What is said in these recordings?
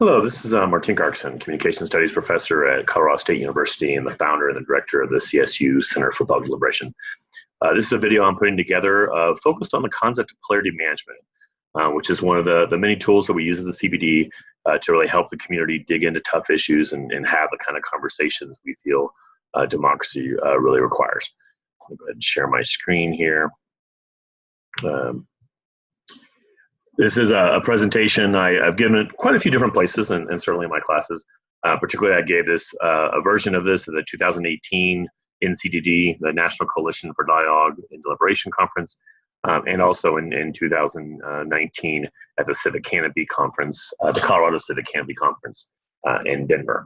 Hello, this is Martin Carcasson, Communication Studies Professor at Colorado State University and the founder and the director of the CSU Center for Public Deliberation. This is a video I'm putting together focused on the concept of polarity management, which is one of the many tools that we use at the CPD to really help the community dig into tough issues and have the kind of conversations we feel democracy really requires. I'll go ahead and share my screen here. This is a presentation I've given it quite a few different places and certainly in my classes. Particularly, I gave this a version of this at the 2018 NCDD, the National Coalition for Dialogue and Deliberation Conference, and also in 2019 at the Civic Canopy Conference, the Colorado Civic Canopy Conference in Denver.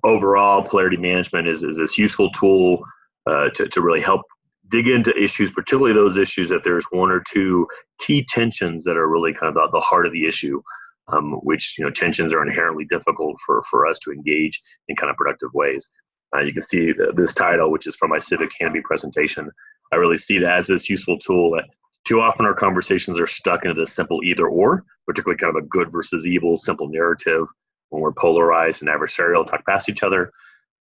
Overall, polarity management is this useful tool to really help dig into issues, particularly those issues that there's one or two key tensions that are really kind of the heart of the issue, which tensions are inherently difficult for us to engage in kind of productive ways. You can see this title, which is from my Civic Canopy presentation. I really see it as this useful tool that too often our conversations are stuck into this simple either or, particularly kind of a good versus evil, simple narrative when we're polarized and adversarial, talk past each other.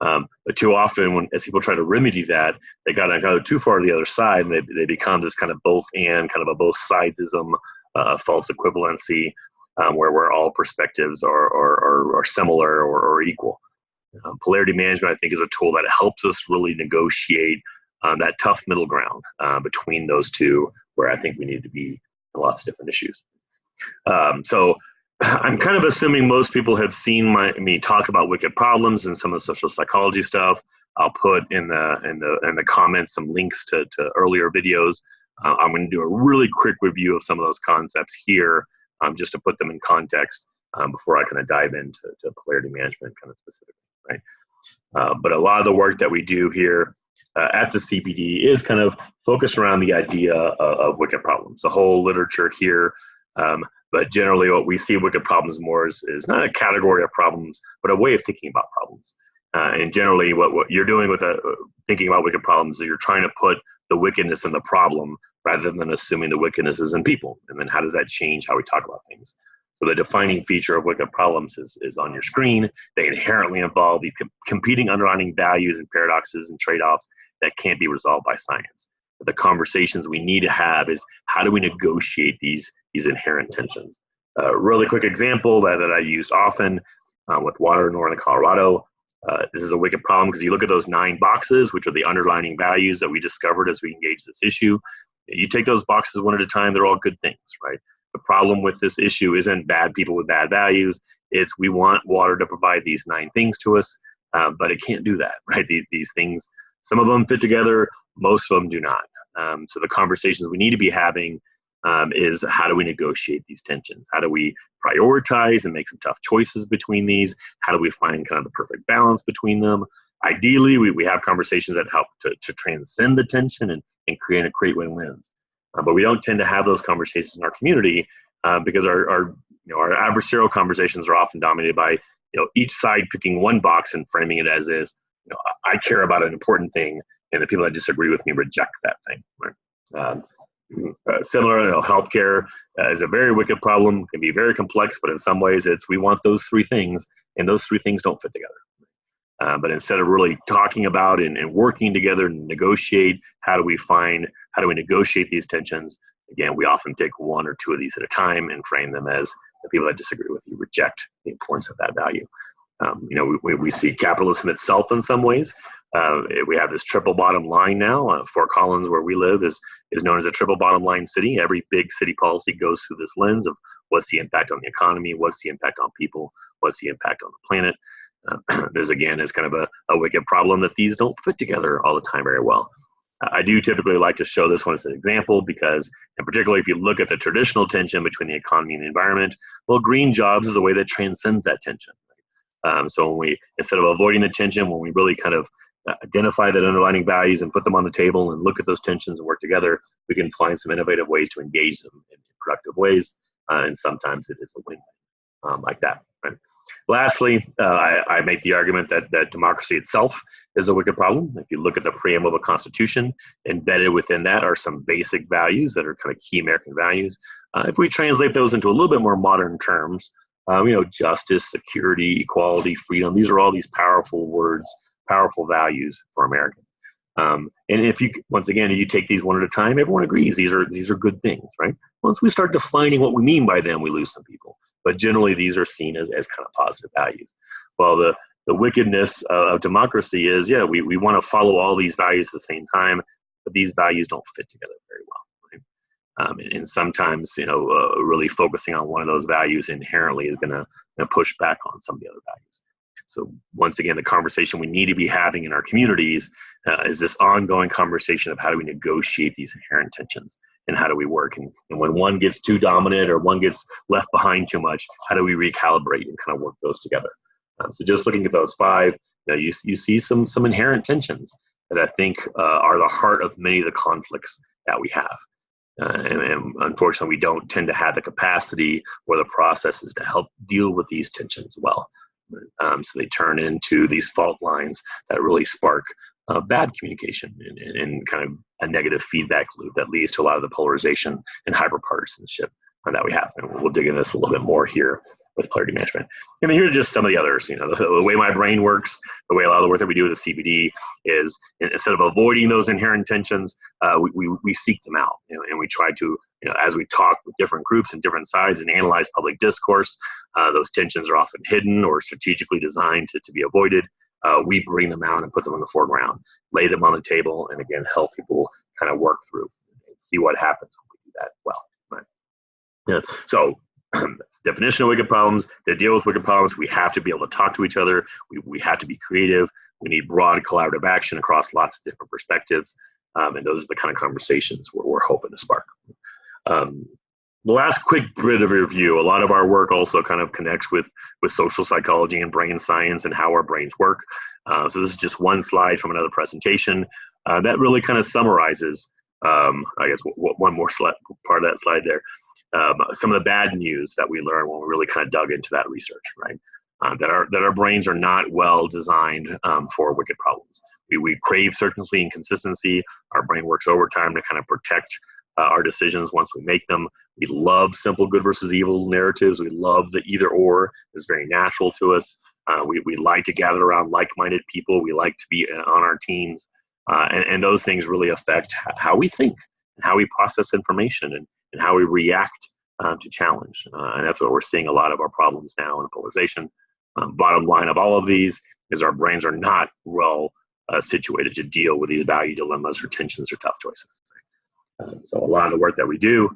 But too often, as people try to remedy that, they got to go too far to the other side, and they become this kind of both and, kind of a both sidesism, false equivalency, where all perspectives are similar or equal. Polarity management, I think, is a tool that helps us really negotiate that tough middle ground between those two, where I think we need to be in lots of different issues. So I'm kind of assuming most people have seen me talk about wicked problems and some of the social psychology stuff. I'll put in the comments some links to earlier videos. I'm going to do a really quick review of some of those concepts here, just to put them in context before I kind of dive into polarity management kind of specifically, right? But a lot of the work that we do here at the CPD is kind of focused around the idea of wicked problems. The whole literature here. But generally what we see wicked problems more is not a category of problems, but a way of thinking about problems. And generally what you're doing with thinking about wicked problems is you're trying to put the wickedness in the problem rather than assuming the wickedness is in people. And then how does that change how we talk about things? So the defining feature of wicked problems is on your screen. They inherently involve these competing underlying values and paradoxes and trade-offs that can't be resolved by science. But the conversations we need to have is how do we negotiate these inherent tensions. Really quick example that I used often with water in northern Colorado. This is a wicked problem because you look at those 9 boxes, which are the underlying values that we discovered as we engaged this issue. You take those boxes one at a time, they're all good things, right? The problem with this issue isn't bad people with bad values. It's we want water to provide these 9 things to us, but it can't do that, right? These things, some of them fit together, most of them do not. So the conversations we need to be having is how do we negotiate these tensions? How do we prioritize and make some tough choices between these? How do we find kind of the perfect balance between them? Ideally, we have conversations that help to transcend the tension and create win-wins. But we don't tend to have those conversations in our community because our adversarial conversations are often dominated by each side picking one box and framing it as is. I care about an important thing, and the people that disagree with me reject that thing. Right? Similar, healthcare is a very wicked problem, can be very complex, but in some ways we want those 3 things, and those 3 things don't fit together. But instead of really talking about and working together and negotiate, how do we negotiate these tensions? Again, we often take 1 or 2 of these at a time and frame them as the people that disagree with you reject the importance of that value. We see capitalism itself in some ways. We have this triple bottom line now. Fort Collins, where we live, is known as a triple bottom line city. Every big city policy goes through this lens of what's the impact on the economy, what's the impact on people, what's the impact on the planet. This, again, is kind of a wicked problem that these don't fit together all the time very well. I do typically like to show this one as an example because, and particularly if you look at the traditional tension between the economy and the environment, well, green jobs is a way that transcends that tension. So when we, instead of avoiding the tension, when we really kind of identify that underlying values and put them on the table and look at those tensions and work together, we can find some innovative ways to engage them in productive ways. And sometimes it is a win-win like that. Right? Lastly, I make the argument that democracy itself is a wicked problem. If you look at the preamble of a constitution, embedded within that are some basic values that are kind of key American values. If we translate those into a little bit more modern terms, Justice, security, equality, freedom. These are all these powerful words, powerful values for Americans. And if you, once again, if you take these one at a time, everyone agrees these are good things, right? Once we start defining what we mean by them, we lose some people. But generally, these are seen as kind of positive values. Well, the wickedness of democracy is, we want to follow all these values at the same time, but these values don't fit together very well. Right? And sometimes, really focusing on one of those values inherently is going to push back on some of the other values. So once again, the conversation we need to be having in our communities is this ongoing conversation of how do we negotiate these inherent tensions and how do we work? And when one gets too dominant or one gets left behind too much, how do we recalibrate and kind of work those together? So just looking at those five, you see some inherent tensions that I think are the heart of many of the conflicts that we have. And unfortunately, we don't tend to have the capacity or the processes to help deal with these tensions well. So they turn into these fault lines that really spark bad communication and kind of a negative feedback loop that leads to a lot of the polarization and hyperpartisanship that we have. And we'll dig into this a little bit more here with polarity management. And then here are just some of the others. The way my brain works, the way a lot of the work that we do with the CPD is, instead of avoiding those inherent tensions, we seek them out, and we try to, as we talk with different groups and different sides and analyze public discourse, those tensions are often hidden or strategically designed to be avoided. We bring them out and put them on the foreground, lay them on the table, and again, help people kind of work through and see what happens when we do that well. Right? So that's the definition of wicked problems. To deal with wicked problems, we have to be able to talk to each other. We have to be creative. We need broad collaborative action across lots of different perspectives. And those are the kind of conversations we're hoping to spark. The last quick bit of review, a lot of our work also kind of connects with social psychology and brain science and how our brains work. So this is just one slide from another presentation that really kind of summarizes, I guess, one more part of that slide there. Some of the bad news that we learned when we really kind of dug into that research, right? That our brains are not well designed for wicked problems. We crave certainty and consistency. Our brain works overtime to kind of protect our decisions once we make them. We love simple good versus evil narratives. We love the either or. It's very natural to us. We like to gather around like-minded people. We like to be on our teams. And those things really affect how we think and how we process information and how we react to challenge. And that's what we're seeing a lot of our problems now in polarization. Bottom line of all of these is our brains are not well situated to deal with these value dilemmas or tensions or tough choices. So a lot of the work that we do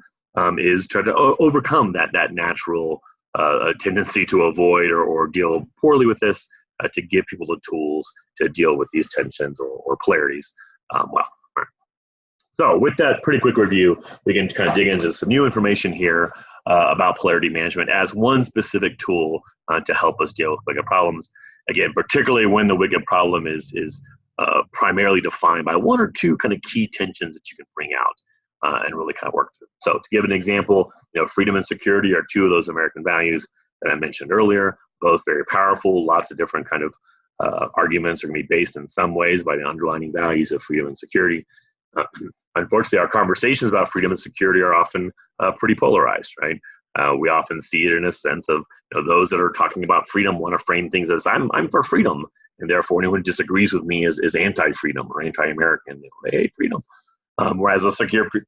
is try to overcome that natural tendency to avoid or deal poorly with this, to give people the tools to deal with these tensions or polarities well. So with that pretty quick review, we can kind of dig into some new information here about polarity management as one specific tool to help us deal with wicked problems. Again, particularly when the wicked problem is primarily defined by one or two kind of key tensions that you can bring out and really kind of work through. So to give an example, freedom and security are two of those American values that I mentioned earlier, both very powerful. Lots of different kind of arguments are going to be based in some ways by the underlying values of freedom and security. Unfortunately, our conversations about freedom and security are often pretty polarized, right? We often see it in a sense of those that are talking about freedom want to frame things as I'm for freedom, and therefore anyone who disagrees with me is anti-freedom or anti-American. They hate freedom. Whereas the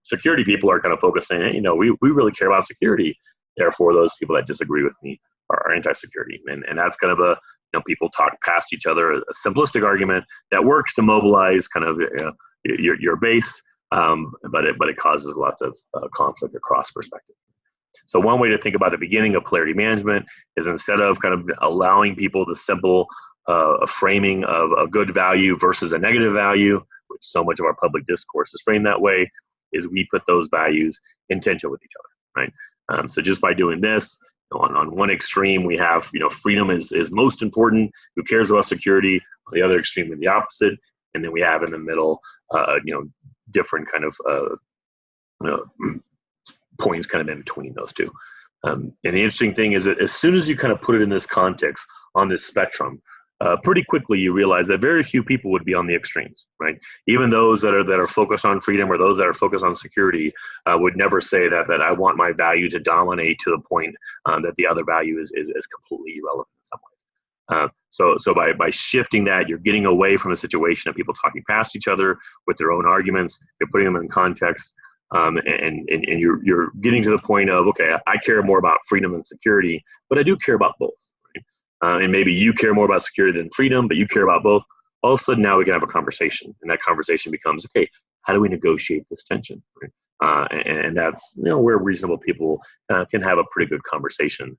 security people are kind of focusing, hey, we really care about security. Therefore, those people that disagree with me are anti-security, and that's kind of people talk past each other. A simplistic argument that works to mobilize kind of your base, but it causes lots of conflict across perspectives. So one way to think about the beginning of polarity management is, instead of kind of allowing people the simple framing of a good value versus a negative value, which so much of our public discourse is framed that way, is we put those values in tension with each other, right? So just by doing this, on one extreme we have freedom is most important. Who cares about security? On the other extreme, the opposite, and then we have in the middle, different kind of points kind of in between those two. And the interesting thing is that as soon as you kind of put it in this context on this spectrum, pretty quickly you realize that very few people would be on the extremes, right? Even those that are focused on freedom or those that are focused on security would never say that I want my value to dominate to the point that the other value is completely irrelevant in some ways. So by shifting that, you're getting away from a situation of people talking past each other with their own arguments. You're putting them in context, and you're getting to the point of, okay, I care more about freedom and security, but I do care about both. And maybe you care more about security than freedom, but you care about both. All of a sudden, now we can have a conversation, and that conversation becomes, okay, how do we negotiate this tension? Right? And that's where reasonable people can have a pretty good conversation,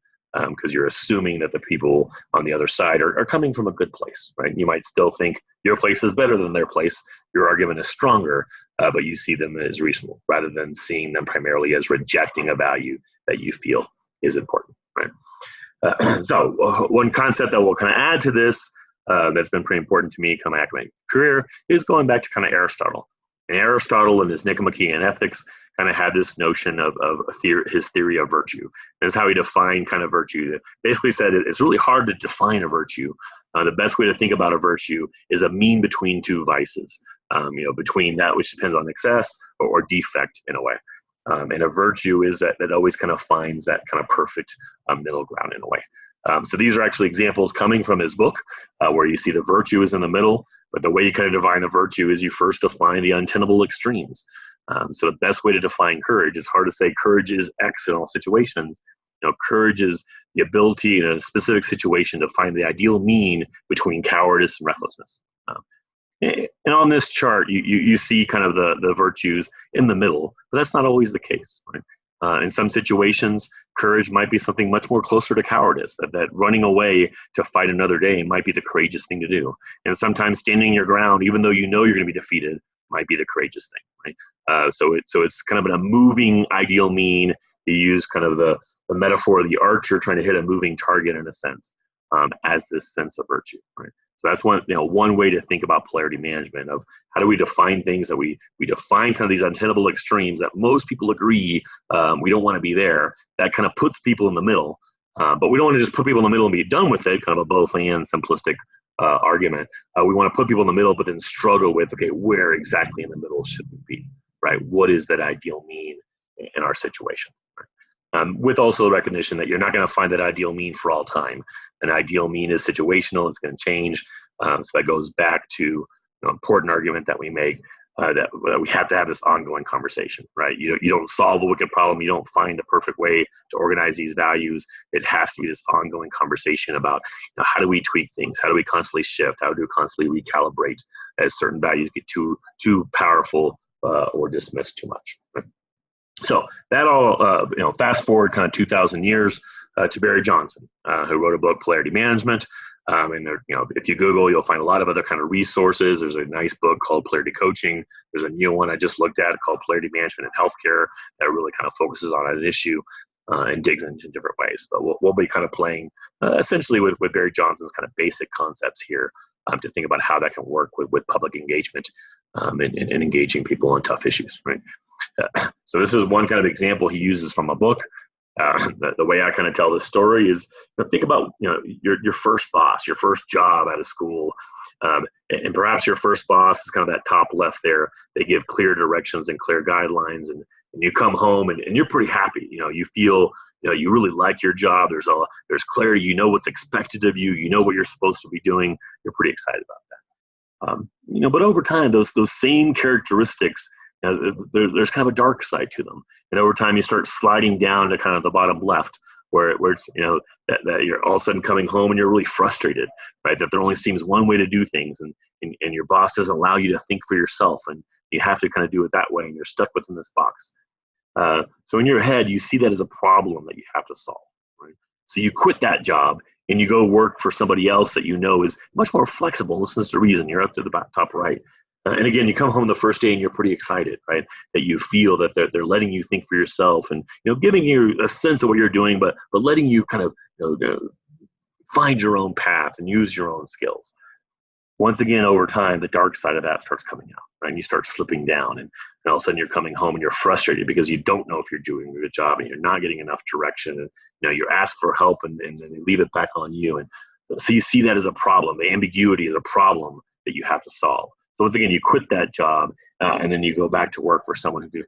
because you're assuming that the people on the other side are coming from a good place, right? You might still think your place is better than their place, your argument is stronger, but you see them as reasonable rather than seeing them primarily as rejecting a value that you feel is important, right? So one concept that will kind of add to this that's been pretty important to me in my academic career is going back to kind of Aristotle. And Aristotle in his Nicomachean Ethics kind of had this notion of his theory of virtue. This is how he defined kind of virtue. Basically said it's really hard to define a virtue. The best way to think about a virtue is a mean between two vices, between that which depends on excess or defect in a way. And a virtue is that always kind of finds that kind of perfect middle ground in a way. So these are actually examples coming from his book where you see the virtue is in the middle, but the way you kind of define the virtue is you first define the untenable extremes. So the best way to define courage, it's hard to say courage is X in all situations. Courage is the ability in a specific situation to find the ideal mean between cowardice and recklessness. And on this chart, you see kind of the virtues in the middle, but that's not always the case, right? In some situations, courage might be something much more closer to cowardice, that running away to fight another day might be the courageous thing to do. And sometimes standing your ground, even though you know you're going to be defeated, might be the courageous thing, right? So it's kind of a moving ideal mean. You use kind of the metaphor of the archer trying to hit a moving target in a sense, as this sense of virtue, right? So that's one way to think about polarity management of how do we define things that we define kind of these untenable extremes that most people agree we don't want to be there. That kind of puts people in the middle, but we don't want to just put people in the middle and be done with it, kind of a both and simplistic argument. We want to put people in the middle, but then struggle with, okay, where exactly in the middle should we be, right? What is that ideal mean in our situation? With also the recognition that you're not going to find that ideal mean for all time. An ideal mean is situational, it's going to change. So that goes back to an important argument that we make, that we have to have this ongoing conversation, right? You don't solve a wicked problem, you don't find a perfect way to organize these values. It has to be this ongoing conversation about how do we tweak things, how do we constantly shift, how do we constantly recalibrate as certain values get too powerful or dismissed too much, right? So that all, fast forward kind of 2,000 years to Barry Johnson, who wrote a book, Polarity Management. And there, if you Google, you'll find a lot of other kind of resources. There's a nice book called Polarity Coaching. There's a new one I just looked at called Polarity Management in Healthcare that really kind of focuses on an issue and digs into different ways. But we'll be kind of playing essentially with Barry Johnson's kind of basic concepts here to think about how that can work with public engagement and engaging people on tough issues, right? So this is one kind of example he uses from a book. The way I kind of tell this story is, think about your first boss, your first job out of school, and perhaps your first boss is kind of that top left there. They give clear directions and clear guidelines, and you come home and you're pretty happy. You feel you really like your job. There's clarity. You know what's expected of you. You know what you're supposed to be doing. You're pretty excited about that. But over time, those same characteristics, there's kind of a dark side to them. And over time, you start sliding down to kind of the bottom left, where it's, that you're all of a sudden coming home and you're really frustrated, right? That there only seems one way to do things, and your boss doesn't allow you to think for yourself, and you have to kind of do it that way, and you're stuck within this box. So in your head, you see that as a problem that you have to solve, right? So you quit that job and you go work for somebody else that is much more flexible, listens to reason. You're up to the top right. And again, you come home the first day and you're pretty excited, right? That you feel that they're letting you think for yourself and giving you a sense of what you're doing, but letting you kind of find your own path and use your own skills. Once again, over time, the dark side of that starts coming out, right? And you start slipping down, and all of a sudden you're coming home and you're frustrated because you don't know if you're doing a good job and you're not getting enough direction, and you ask for help and then they leave it back on you. And So you see that as a problem. The ambiguity is a problem that you have to solve. So once again, you quit that job and then you go back to work for someone who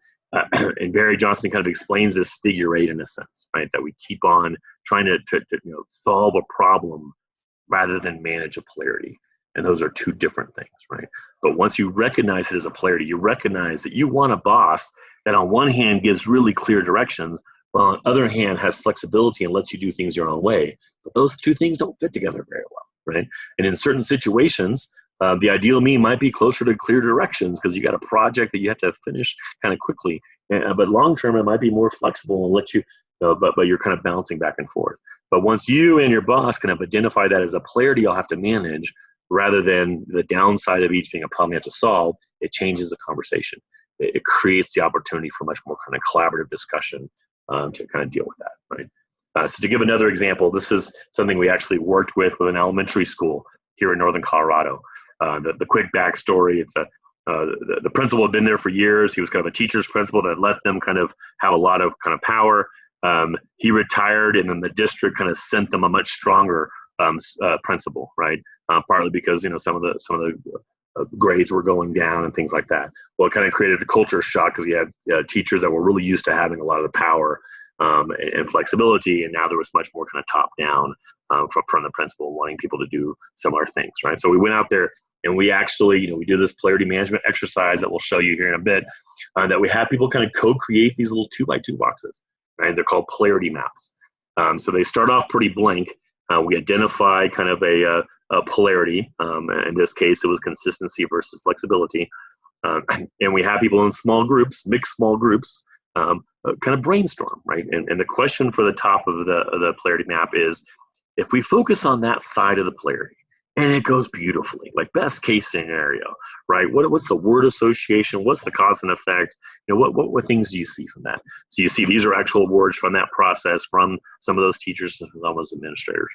and Barry Johnson kind of explains this figure eight in a sense, right? That we keep on trying to solve a problem rather than manage a polarity. And those are two different things, right? But once you recognize it as a polarity, you recognize that you want a boss that on one hand gives really clear directions, while on the other hand has flexibility and lets you do things your own way. But those two things don't fit together very well, right? And in certain situations, the ideal me might be closer to clear directions because you got a project that you have to finish kind of quickly. But long term, it might be more flexible and let you, but you're kind of bouncing back and forth. But once you and your boss kind of identify that as a polarity you'll have to manage, rather than the downside of each being a problem you have to solve, it changes the conversation. It creates the opportunity for much more kind of collaborative discussion to kind of deal with that, right? So to give another example, this is something we actually worked with an elementary school here in Northern Colorado. The quick backstory, it's the principal had been there for years. He was kind of a teacher's principal that let them kind of have a lot of kind of power. He retired, and then the district kind of sent them a much stronger principal, right? Partly because some of the grades were going down and things like that. Well, it kind of created a culture shock because you had teachers that were really used to having a lot of the power and flexibility, and now there was much more kind of top down from the principal wanting people to do similar things, right? So we went out there and we actually, we do this polarity management exercise that we'll show you here in a bit, that we have people kind of co-create these little 2x2 boxes, right? They're called polarity maps. So they start off pretty blank. We identify kind of a polarity. In this case, it was consistency versus flexibility. And we have people in small groups, mixed small groups, kind of brainstorm, right? And the question for the top of the polarity map is, if we focus on that side of the polarity, and it goes beautifully, like best case scenario, right? What's the word association? What's the cause and effect? What things do you see from that? So you see these are actual words from that process from some of those teachers and some of those administrators.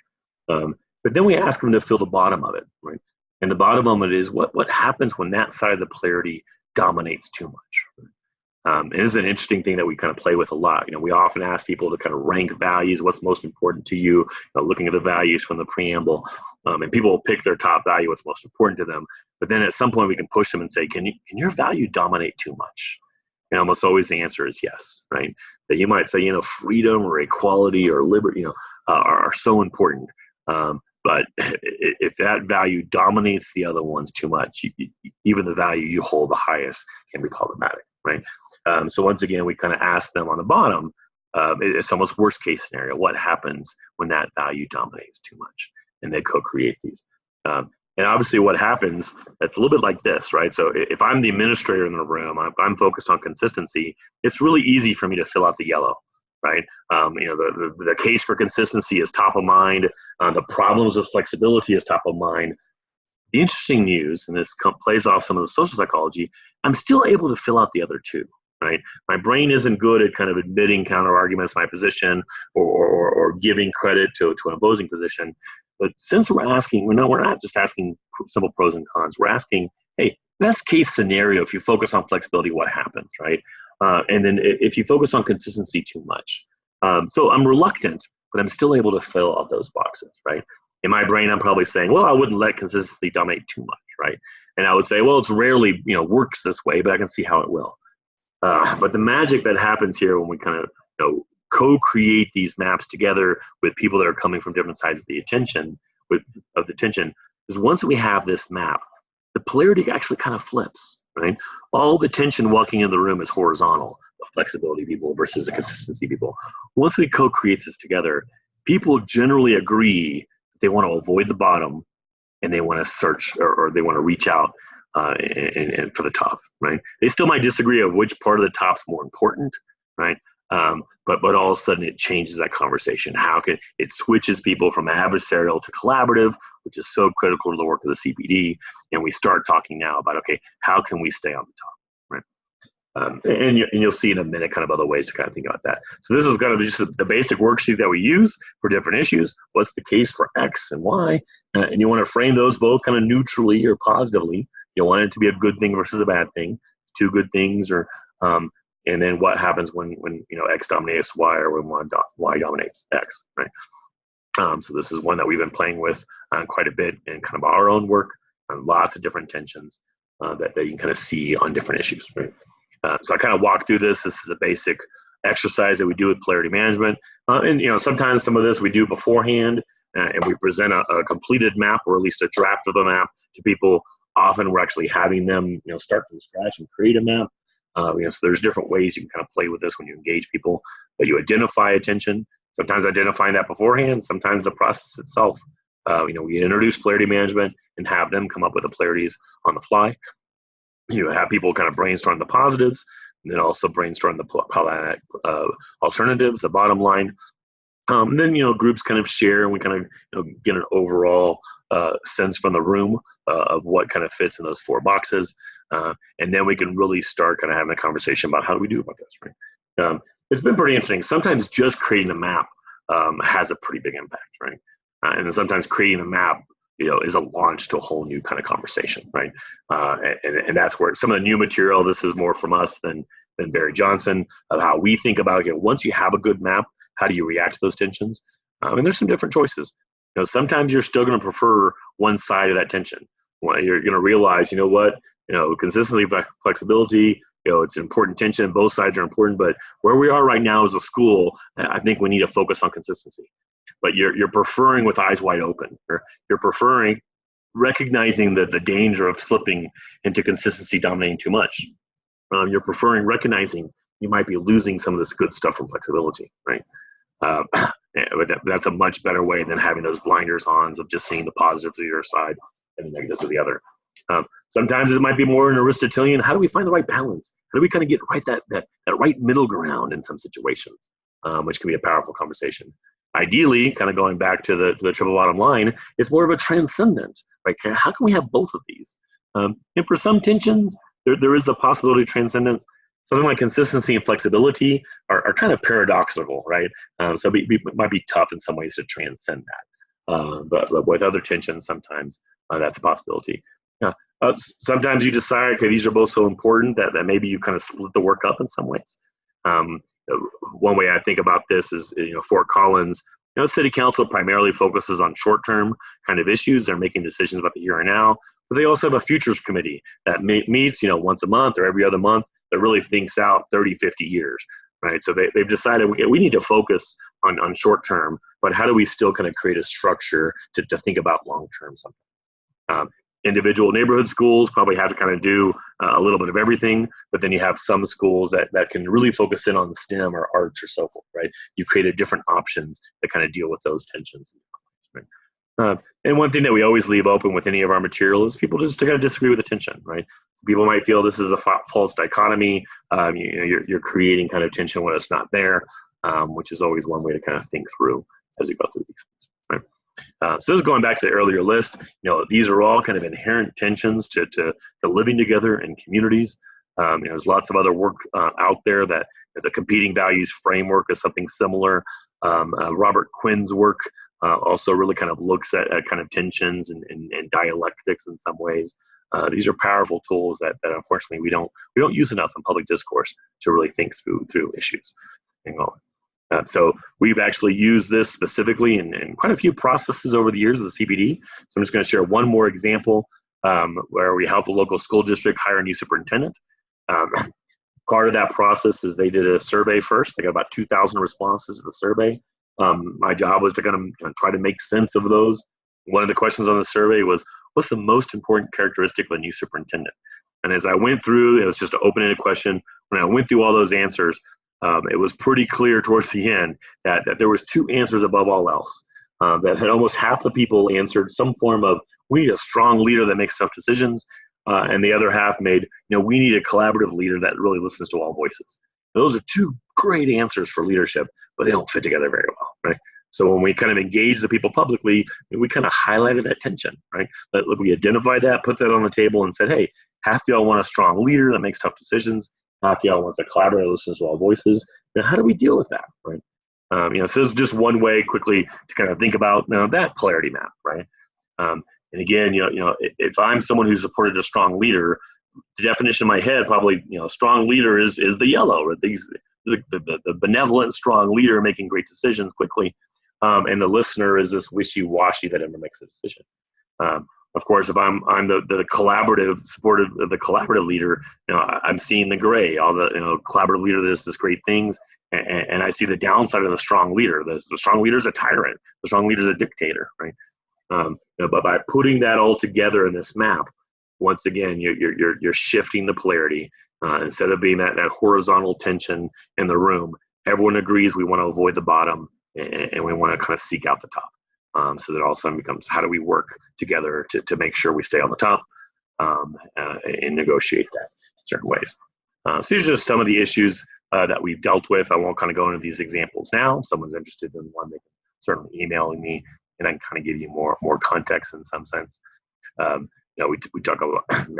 But then we ask them to fill the bottom of it, right? And the bottom of it is what happens when that side of the polarity dominates too much. Right? It is an interesting thing that we kind of play with a lot. We often ask people to kind of rank values. What's most important to you? Looking at the values from the preamble, and people will pick their top value, what's most important to them. But then at some point we can push them and say, can your value dominate too much? And almost always the answer is yes, right? That you might say, freedom or equality or liberty, are so important. But if that value dominates the other ones too much, even the value you hold the highest can be problematic, right? So once again, we kind of ask them on the bottom, it's almost worst case scenario. What happens when that value dominates too much? And they co-create these. And obviously what happens, it's a little bit like this, right? So if I'm the administrator in the room, I'm focused on consistency, it's really easy for me to fill out the yellow, right? The case for consistency is top of mind. The problems of flexibility is top of mind. The interesting news, and this plays off some of the social psychology, I'm still able to fill out the other two, right? My brain isn't good at kind of admitting counter arguments to my position or giving credit to an opposing position. But since we're not just asking simple pros and cons. We're asking, hey, best case scenario, if you focus on flexibility, what happens, right? And then if you focus on consistency too much. So I'm reluctant, but I'm still able to fill out those boxes, right? In my brain, I'm probably saying, well, I wouldn't let consistency dominate too much, right? And I would say, well, it's rarely, works this way, but I can see how it will. But the magic that happens here when we kind of, co-create these maps together with people that are coming from different sides of the tension, is once we have this map, the polarity actually kind of flips, right? All the tension walking in the room is horizontal, the flexibility people versus the consistency people. Once we co-create this together, people generally agree they want to avoid the bottom and they want to search or they want to reach out and for the top, right? They still might disagree of which part of the top's more important, right? But all of a sudden it changes that conversation. It switches people from adversarial to collaborative, which is so critical to the work of the CPD. And we start talking now about, okay, how can we stay on the top, right? And you'll see in a minute kind of other ways to kind of think about that. So this is kind of just the basic worksheet that we use for different issues. What's the case for X and Y? And you want to frame those both kind of neutrally or positively. You want it to be a good thing versus a bad thing. Two good things or and then what happens when X dominates Y or when Y dominates X, right? So this is one that we've been playing with quite a bit in kind of our own work, lots of different tensions that you can kind of see on different issues, right? So I kind of walk through this. This is a basic exercise that we do with polarity management. And sometimes some of this we do beforehand, and we present a completed map, or at least a draft of a map, to people. Often we're actually having them start from scratch and create a map. So there's different ways you can kind of play with this when you engage people. But you identify a tension. Sometimes identifying that beforehand, sometimes the process itself. We introduce polarity management and have them come up with the polarities on the fly. You have people kind of brainstorm the positives, and then also brainstorm the alternatives, the bottom line. Then groups kind of share, and we kind of get an overall sense from the room of what kind of fits in those 4 boxes, and then we can really start kind of having a conversation about how do we do about this, right? It's been pretty interesting. Sometimes just creating a map has a pretty big impact, right? And then sometimes creating a map is a launch to a whole new kind of conversation, right? And that's where some of the new material, this is more from us than Barry Johnson, of how we think about, once you have a good map, how do you react to those tensions? And there's some different choices. Sometimes you're still going to prefer one side of that tension. Well, you're going to realize, consistency, flexibility, it's an important tension. Both sides are important, but where we are right now as a school, I think we need to focus on consistency. But you're preferring with eyes wide open, or you're preferring recognizing the danger of slipping into consistency dominating too much. You're preferring recognizing you might be losing some of this good stuff from flexibility, right? But that's a much better way than having those blinders on of just seeing the positives of your side and the negatives of the other. Sometimes it might be more an Aristotelian. How do we find the right balance? How do we kind of get right that right middle ground in some situations, which can be a powerful conversation. Ideally, kind of going back to the triple bottom line, it's more of a transcendent, right? How can we have both of these? And for some tensions, there is the possibility of transcendence. Something like consistency and flexibility are kind of paradoxical, right? So it might be tough in some ways to transcend that. But with other tensions, sometimes that's a possibility. Sometimes you decide, okay, these are both so important that maybe you kind of split the work up in some ways. One way I think about this is, Fort Collins, city council primarily focuses on short-term kind of issues. They're making decisions about the here and now, but they also have a futures committee that meets, once a month or every other month, that really thinks out 30, 50 years, right? So they've decided we need to focus on short-term, but how do we still kind of create a structure to think about long-term something? Individual neighborhood schools probably have to kind of do a little bit of everything, but then you have some schools that can really focus in on STEM or arts or so forth, right? You created different options that kind of deal with those tensions. Right? And one thing that we always leave open with any of our material is people just to kind of disagree with the tension, right? People might feel this is a false dichotomy. You're creating kind of tension when it's not there, which is always one way to kind of think through as we go through these things, right? So this is going back to the earlier list. These are all kind of inherent tensions to living together in communities. There's lots of other work out there that the competing values framework is something similar. Robert Quinn's work also really kind of looks at kind of tensions and dialectics in some ways. These are powerful tools that unfortunately we don't use enough in public discourse to really think through issues. So we've actually used this specifically in quite a few processes over the years with the CPD. So I'm just going to share one more example where we helped the local school district hire a new superintendent. Part of that process is they did a survey first. They got about 2,000 responses to the survey. My job was to kind of try to make sense of those. One of the questions on the survey was, what's the most important characteristic of a new superintendent? And as I went through, it was just an open-ended question. When I went through all those answers, it was pretty clear towards the end that there was 2 answers above all else. That had almost half the people answered some form of, we need a strong leader that makes tough decisions. And the other half made, we need a collaborative leader that really listens to all voices. Those are 2 great answers for leadership, but they don't fit together very well, right? So when we kind of engage the people publicly, we kind of highlighted that tension, right? We identified that, put that on the table and said, hey, half y'all want a strong leader that makes tough decisions. Half y'all wants a collaborator that listens to all voices. Now, how do we deal with that, right? So this is just one way quickly to kind of think about that polarity map, right? And again, if I'm someone who's supported a strong leader, the definition in my head probably, strong leader is the yellow, or the benevolent strong leader making great decisions quickly. and the listener is this wishy-washy that never makes a decision. Of course, if I'm the collaborative, supportive, the collaborative leader, I'm seeing the gray. All the collaborative leader does this great things, and I see the downside of the strong leader. The strong leader is a tyrant. The strong leader is a dictator, right? But by putting that all together in this map, once again, you're shifting the polarity. Instead of being that horizontal tension in the room, everyone agrees we want to avoid the bottom, and we want to kind of seek out the top. So that all of a sudden becomes, how do we work together to make sure we stay on the top and negotiate that in certain ways. So these are just some of the issues that we've dealt with. I won't kind of go into these examples now. If someone's interested in one, they can certainly email me, and I can kind of give you more context in some sense. We talk about I'm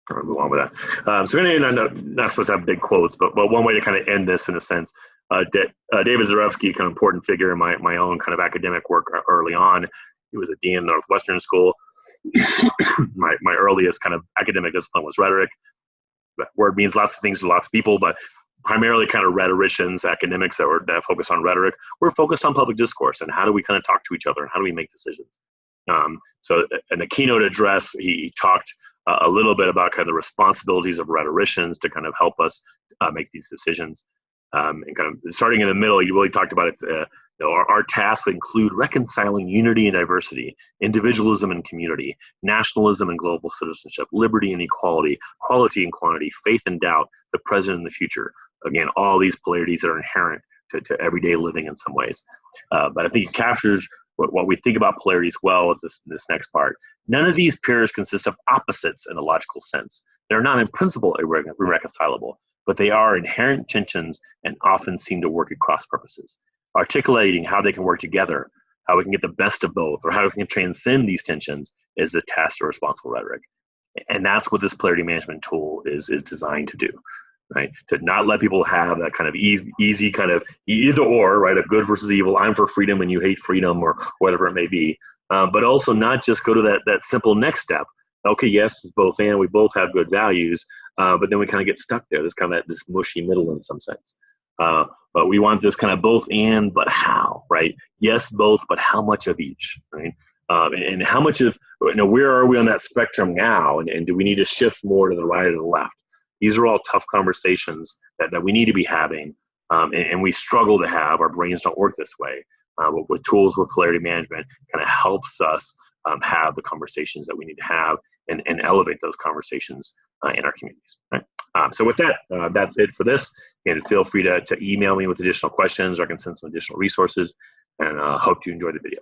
gonna move on with that. So I'm not supposed to have big quotes, but one way to kind of end this in a sense, David Zarefsky, kind of important figure in my own kind of academic work early on. He was a dean of Northwestern School. my earliest kind of academic discipline was rhetoric. That word means lots of things to lots of people, but primarily kind of rhetoricians, academics that focus on rhetoric. We're focused on public discourse and how do we kind of talk to each other and how do we make decisions. So in the keynote address, he talked a little bit about kind of the responsibilities of rhetoricians to kind of help us make these decisions. And kind of starting in the middle, you really talked about it. Our tasks include reconciling unity and diversity, individualism and community, nationalism and global citizenship, liberty and equality, quality and quantity, faith and doubt, the present and the future. Again, all these polarities that are inherent to everyday living in some ways. But I think it captures what we think about polarities well with this next part. None of these pairs consist of opposites in a logical sense. They're not in principle irreconcilable, but they are inherent tensions and often seem to work at cross purposes. Articulating how they can work together, how we can get the best of both, or how we can transcend these tensions is the task of responsible rhetoric. And that's what this polarity management tool is designed to do, right? To not let people have that kind of easy kind of either or, right? A good versus evil, I'm for freedom and you hate freedom, or whatever it may be. But also not just go to that simple next step. Okay, yes, it's both and, we both have good values, but then we kind of get stuck there. This kind of this mushy middle in some sense. But we want this kind of both and, but how, right? Yes, both, but how much of each, right? And how much of, where are we on that spectrum now? And do we need to shift more to the right or the left? These are all tough conversations that we need to be having, and we struggle to have. Our brains don't work this way. But with tools with polarity management kind of helps us have the conversations that we need to have and elevate those conversations in our communities, right? So with that, that's it for this. And feel free to email me with additional questions, or I can send some additional resources, and hope you enjoy the video.